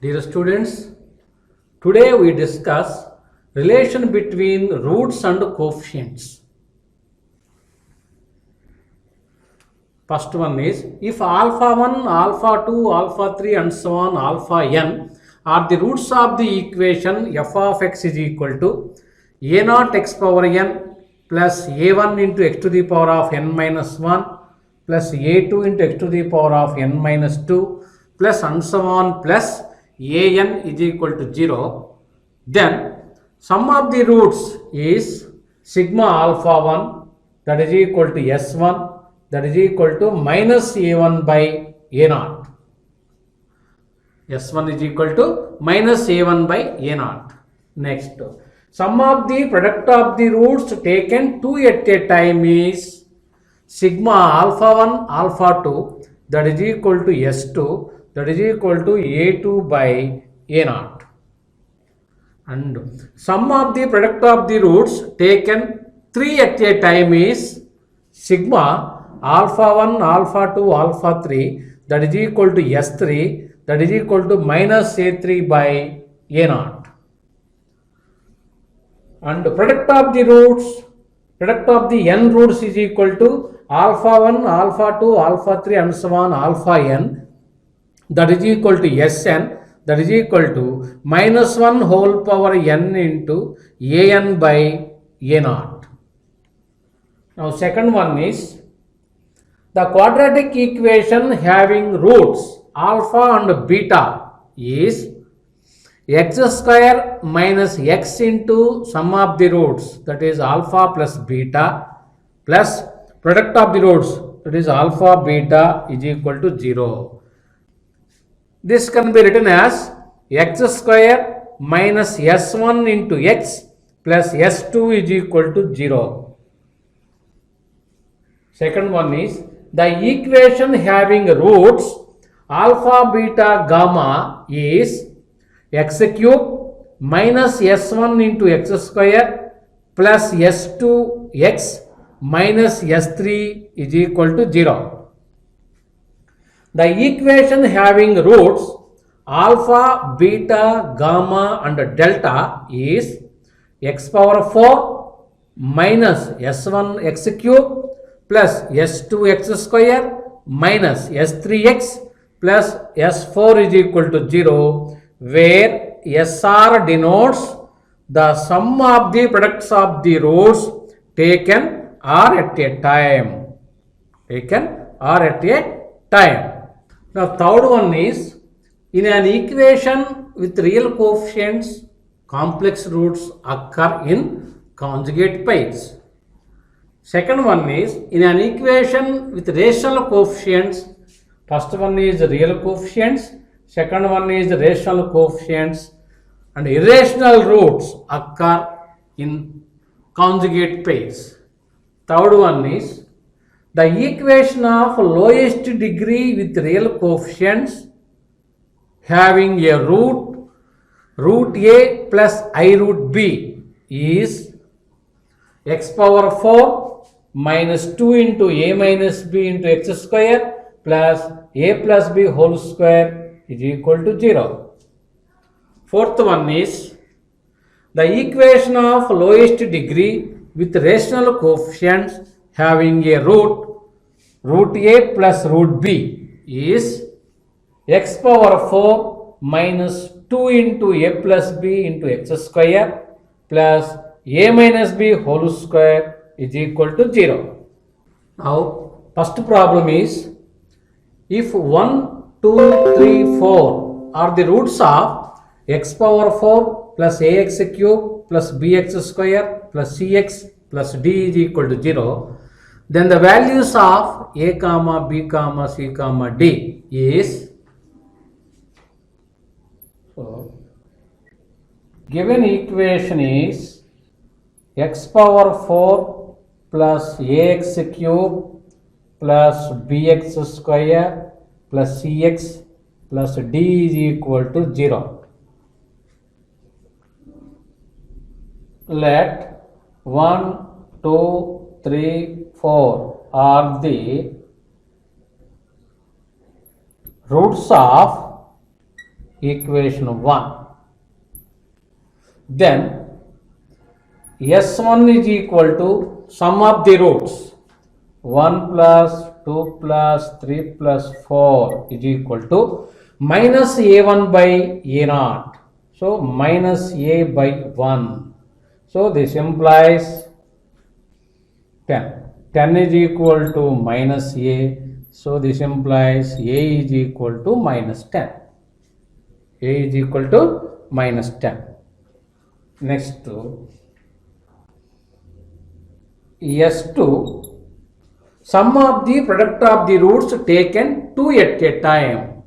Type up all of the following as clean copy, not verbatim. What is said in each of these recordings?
Dear students, today we discuss relation between roots and coefficients. First one is, if alpha 1, alpha 2, alpha 3 and so on alpha n are the roots of the equation f of x is equal to a naught x power n plus a1 into x to the power of n minus 1 plus a2 into x to the power of n minus 2 plus and so on plus an is equal to 0, then sum of the roots is sigma alpha 1 that is equal to s1 that is equal to minus a1 by a naught. S1 is equal to minus a1 by a naught. Next, sum of the product of the roots taken 2 at a time is sigma alpha 1 alpha 2 that is equal to s2 that is equal to a2 by a naught. And sum of the product of the roots taken 3 at a time is sigma alpha 1 alpha 2 alpha 3 that is equal to s3 that is equal to minus a3 by a naught. And product of the roots, product of the n roots is equal to alpha 1 alpha 2 alpha 3 and so on alpha n that is equal to sn that is equal to minus 1 whole power n into an by a naught. Now second one is, the quadratic equation having roots alpha and beta is x square minus x into sum of the roots, that is alpha plus beta, plus product of the roots, that is alpha beta is equal to 0. This can be written as x square minus s1 into x plus s2 is equal to 0. Second one is, the equation having roots alpha beta gamma is x cube minus s1 into x square plus s2 x minus s3 is equal to 0. The equation having roots alpha beta gamma and delta is x power 4 minus s1 x cube plus s2 x square minus s3x plus s4 is equal to 0, where SR denotes the sum of the products of the roots taken or at a time. Now third one is, in an equation with real coefficients, complex roots occur in conjugate pairs. Second one is, in an equation with rational coefficients, first one is real coefficients, second one is rational coefficients, and irrational roots occur in conjugate pairs. Third one is, the equation of lowest degree with real coefficients having a root a plus I root b is x power 4 minus 2 into a minus b into x square plus a plus b whole square is equal to 0. Fourth one is, the equation of lowest degree with rational coefficients having a root a plus root b is x power 4 minus 2 into a plus b into x square plus a minus b whole square is equal to 0. Now first problem is, if 1, 2, 3, 4 are the roots of x power 4 plus ax cube plus bx square plus cx plus d is equal to 0, then the values of a comma b comma c comma d is, so given equation is x power 4 plus ax cube plus bx square plus cx plus d is equal to 0. Let 1, 2, 3, 4 are the roots of equation 1. Then S1 is equal to sum of the roots 1 plus 2 plus 3 plus 4 is equal to minus A1 by A0. So minus A by 1. So this implies 10. 10 is equal to minus A. So this implies A is equal to minus 10. A is equal to minus 10. Next to S2, sum of the product of the roots taken 2 at a time.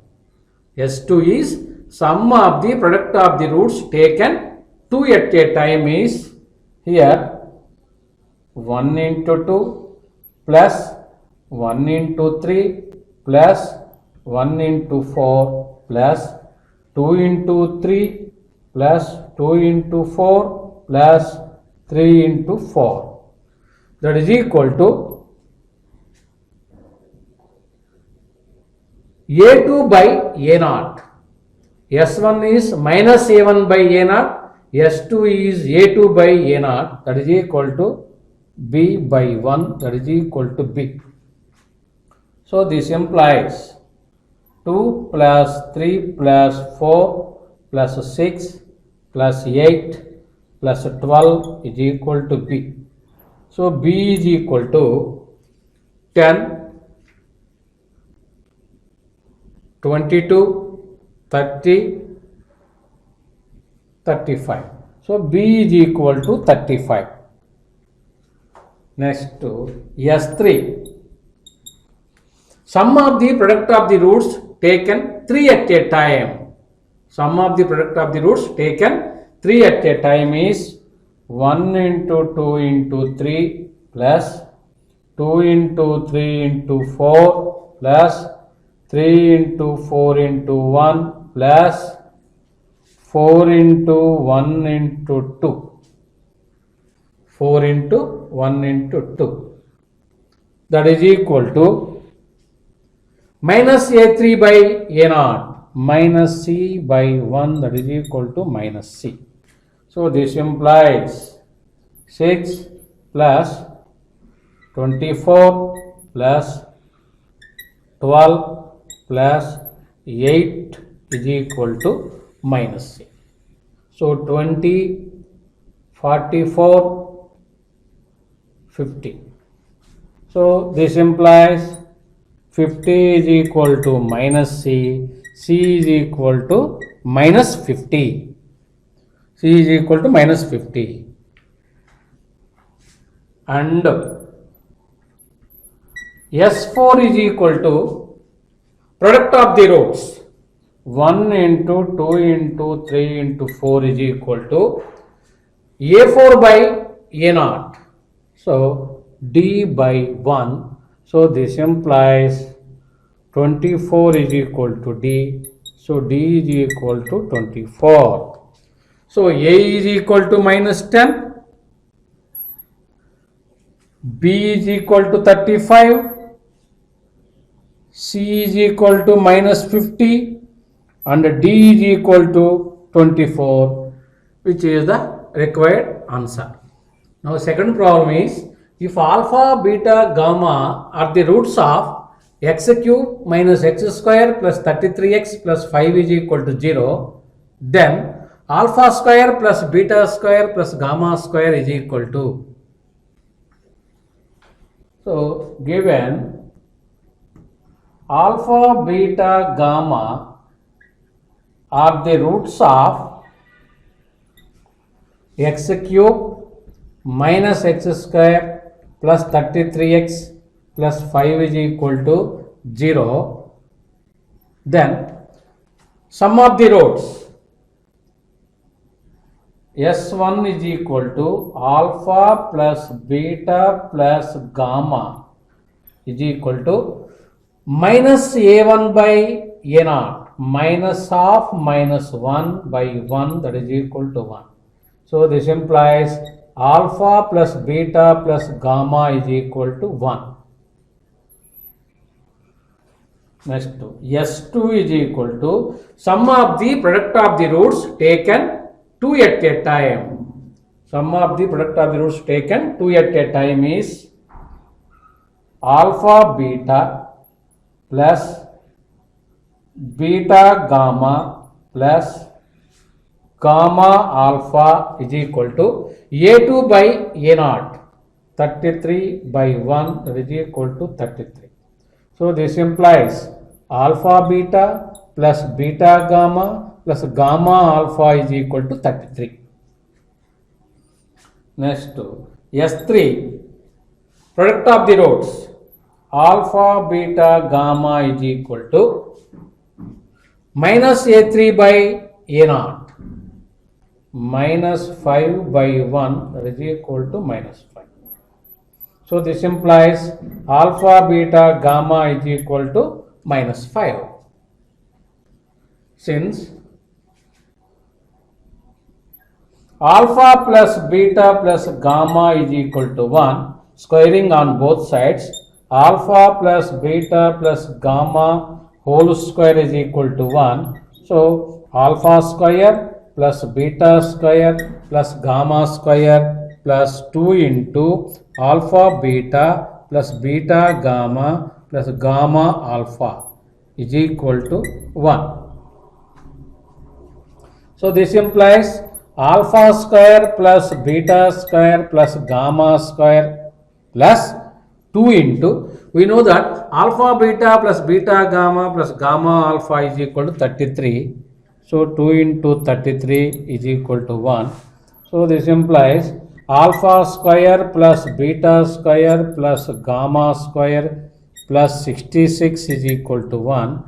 S2 is sum of the product of the roots taken 2 at a time is here 1 into 2 plus 1 into 3 plus 1 into 4 plus 2 into 3 plus 2 into 4 plus 3 into 4. That is equal to A2 by A0. S1 is minus A1 by A0. S2 is A2 by A0. That is equal to B by 1. That is equal to B. So this implies 2 plus 3 plus 4 plus 6 plus 8 plus 12 is equal to B. So B is equal to 10, 22, 30, 35. So B is equal to 35. Next to S3. Sum of the product of the roots taken 3 at a time. Sum of the product of the roots taken 3 at a time is 1 into 2 into 3 plus 2 into 3 into 4 plus 3 into 4 into 1 plus 4 into 1 into 2. 4 into 1 into 2. That is equal to minus A3 by A0 minus C by 1, that is equal to minus C. So this implies 6 plus 24 plus 12 plus 8 is equal to minus C. So 20, 44, 50. So this implies 50 is equal to minus C. C is equal to minus 50. C is equal to minus 50. And S4 is equal to product of the roots 1 into 2 into 3 into 4 is equal to A4 by A0. So D by 1. So this implies 24 is equal to D. So D is equal to 24. So A is equal to minus 10, B is equal to 35, C is equal to minus 50 and D is equal to 24, which is the required answer. Now second problem is, if alpha, beta, gamma are the roots of x cube minus x square plus 33x plus 5 is equal to 0, then alpha square plus beta square plus gamma square is equal to. So given alpha, beta, gamma are the roots of x cube minus x square plus 33x plus 5 is equal to 0, then sum of the roots S1 is equal to alpha plus beta plus gamma is equal to minus A1 by A0 minus of minus 1 by 1, that is equal to 1. So this implies alpha plus beta plus gamma is equal to 1. Next, S2 is equal to sum of the product of the roots taken 2 at a time. Sum of the product of the roots taken 2 at a time is alpha beta plus beta gamma plus gamma alpha is equal to A2 by A0. 33 by 1 that is equal to 33. So this implies alpha beta plus beta gamma plus gamma alpha is equal to 33. Next, S3 product of the rods alpha beta gamma is equal to minus A3 by A0 minus 5 by 1 that is equal to minus 5. So this implies alpha beta gamma is equal to minus 5. Since alpha plus beta plus gamma is equal to 1, squaring on both sides, alpha plus beta plus gamma whole square is equal to 1. So alpha square plus beta square plus gamma square plus 2 into alpha beta plus beta gamma plus gamma alpha is equal to 1. So this implies alpha square plus beta square plus gamma square plus 2 into, we know that alpha beta plus beta gamma plus gamma alpha is equal to 33. So 2 into 33 is equal to 1. So this implies alpha square plus beta square plus gamma square plus 66 is equal to 1.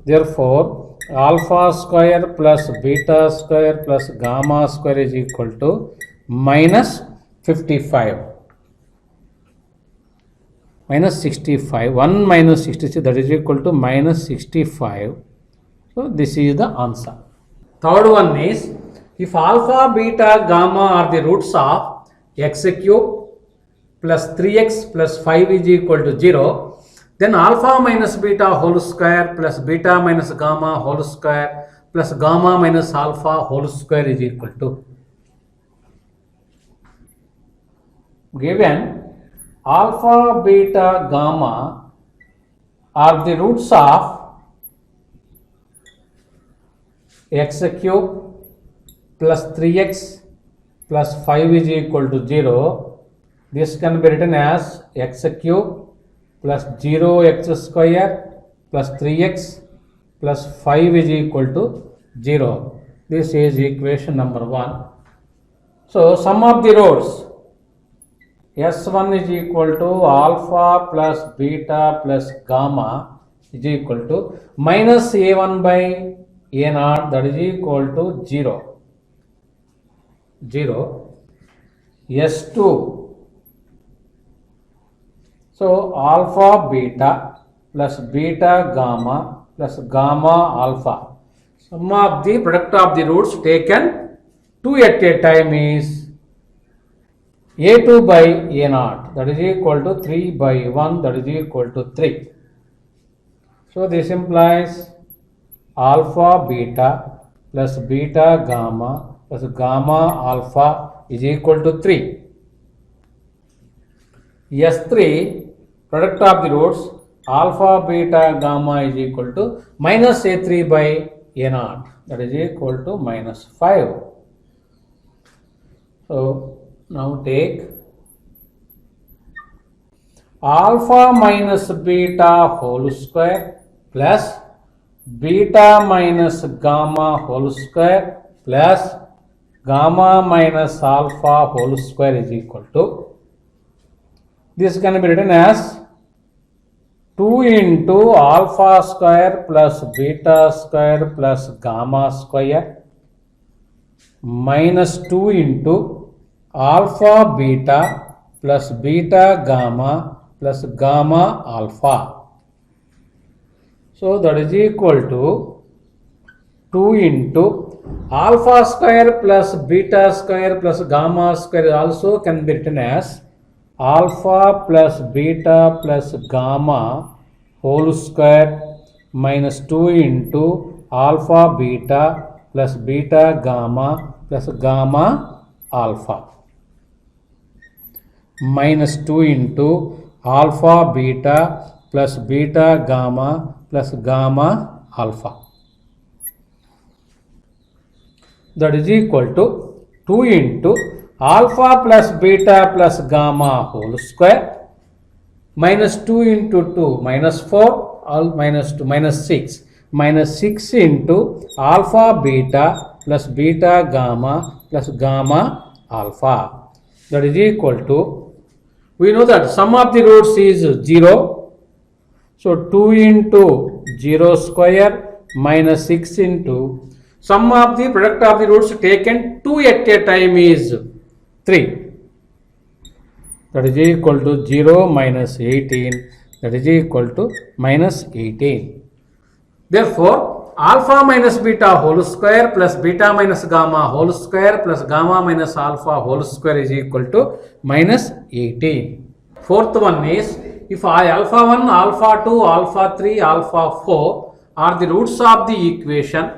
Therefore, alpha square plus beta square plus gamma square is equal to minus 55. Minus 65. 1 minus 66, that is equal to minus 65. So this is the answer. Third one is, if alpha, beta, gamma are the roots of x cube plus 3x plus 5 is equal to 0, then alpha minus beta whole square plus beta minus gamma whole square plus gamma minus alpha whole square is equal to, given alpha, beta, gamma are the roots of x cube plus 3x plus 5 is equal to 0. This can be written as x cube plus 0x square plus 3x plus 5 is equal to 0. This is equation number 1. So sum of the rows S1 is equal to alpha plus beta plus gamma is equal to minus A1 by A0, that is equal to 0. S2. So alpha beta plus beta gamma plus gamma alpha. Sum of the product of the roots taken 2 at a time is A2 by A0, that is equal to 3 by 1, that is equal to 3. So this implies alpha beta plus beta gamma plus gamma alpha is equal to 3. S3 product of the roots alpha beta gamma is equal to minus A3 by A0, that is equal to minus 5. So now take alpha minus beta whole square plus beta minus gamma whole square plus gamma minus alpha whole square is equal to, this can be written as 2 into alpha square plus beta square plus gamma square minus 2 into alpha beta plus beta gamma plus gamma alpha. So that is equal to 2 into alpha square plus beta square plus gamma square also can be written as alpha plus beta plus gamma whole square minus 2 into alpha beta plus beta gamma plus gamma alpha minus 2 into alpha beta plus beta gamma plus gamma alpha, that is equal to 2 into alpha plus beta plus gamma whole square minus 2 into 2 minus 4 all minus 2 minus 6 into alpha beta plus beta gamma plus gamma alpha, that is equal to, we know that sum of the roots is 0, so 2 into 0 square minus 6 into sum of the product of the roots taken 2 at a time is 3, that is equal to 0 minus 18, that is equal to minus 18. Therefore, alpha minus beta whole square plus beta minus gamma whole square plus gamma minus alpha whole square is equal to minus 18. Fourth one is, if alpha 1, alpha 2, alpha 3, alpha 4 are the roots of the equation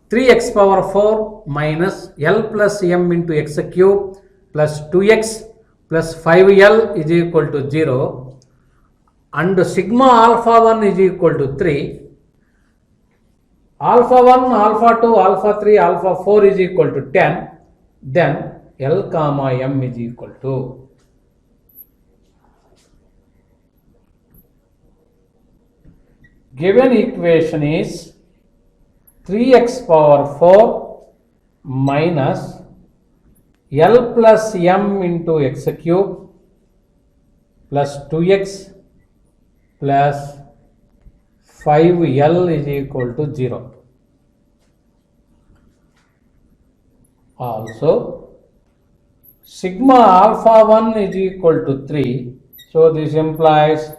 3x power 4 minus L plus m into x cube plus 2x plus 5L is equal to 0 and sigma alpha 1 is equal to 3, alpha 1, alpha 2, alpha 3, alpha 4 is equal to 10, then L comma m is equal to, given equation is 3x power 4 minus L plus m into x cube plus 2x plus 5L is equal to 0. Also, sigma alpha 1 is equal to 3. So, this implies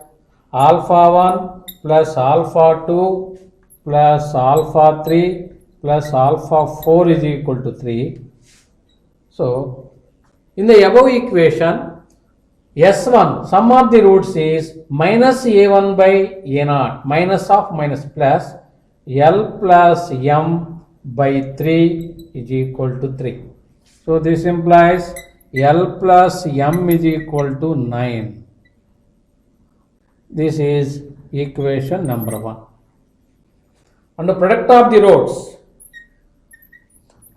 alpha 1 plus alpha 2 plus alpha 3 plus alpha 4 is equal to 3. So, in the above equation, S1, sum of the roots is minus A1 by A0, minus of minus plus, L plus M by 3 is equal to 3. So, this implies L plus M is equal to 9. This is equation number 1. And the product of the roots,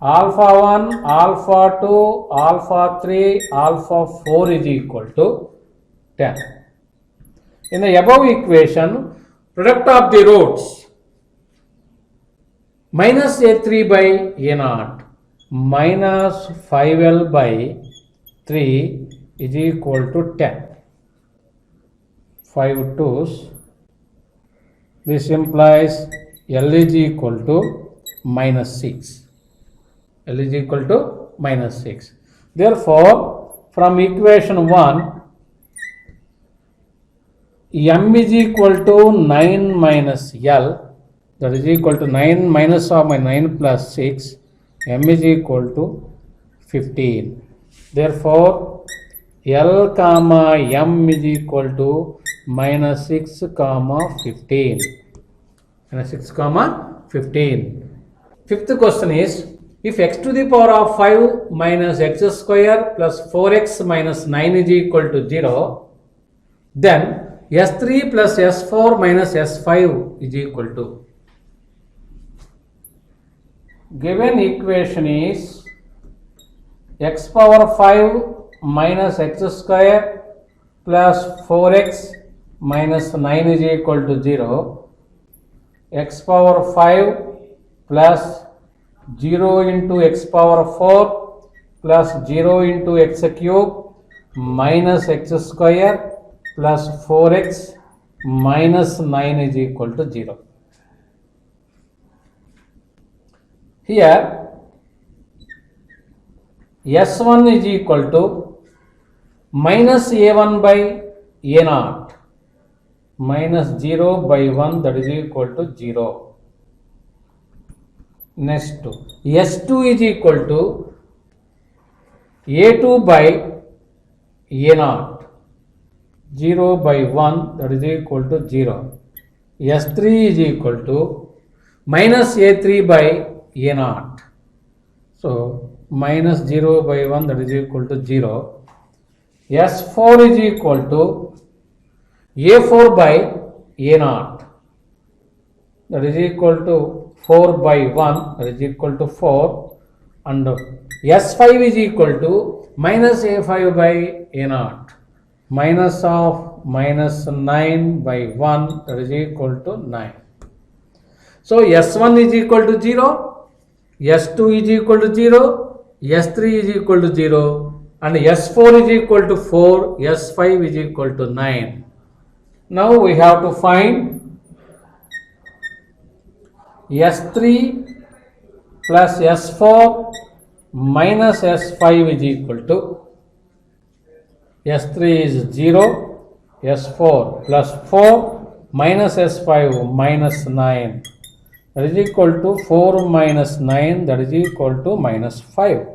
alpha 1, alpha 2, alpha 3, alpha 4 is equal to 10. In the above equation, product of the roots minus A3 by A0 minus 5L by 3 is equal to 10. 5 2's. This implies L is equal to minus 6. L is equal to minus 6. Therefore, from equation 1, M is equal to 9 minus L, that is equal to 9 minus of my 9 plus 6, M is equal to 15. Therefore, L comma M is equal to minus 6 comma 15. Minus 6 comma 15. Fifth question is, if x to the power of 5 minus x square plus 4x minus 9 is equal to 0, then S3 plus S4 minus S5 is equal to. Given equation is x power 5 minus x square plus 4x minus 9 is equal to 0, x power 5 plus 0 into x power 4 plus 0 into x cube minus x square plus 4x minus 9 is equal to 0. Here S1 is equal to minus A1 by A0 minus 0 by 1, that is equal to 0. Next, S2 is equal to A2 by A0, 0 by 1, that is equal to 0. S3 is equal to minus A3 by A0. So minus 0 by 1, that is equal to 0. S4 is equal to A4 by A0. That is equal to 4 by 1, that is equal to 4. And S5 is equal to minus A5 by A0. Minus of minus 9 by 1, that is equal to 9. So S1 is equal to 0, S2 is equal to 0, S3 is equal to 0, and S4 is equal to 4, S5 is equal to 9. Now we have to find S3 plus S4 minus S5 is equal to S3 is 0, S4 plus 4 minus S5 minus 9, that is equal to 4 minus 9, that is equal to minus 5.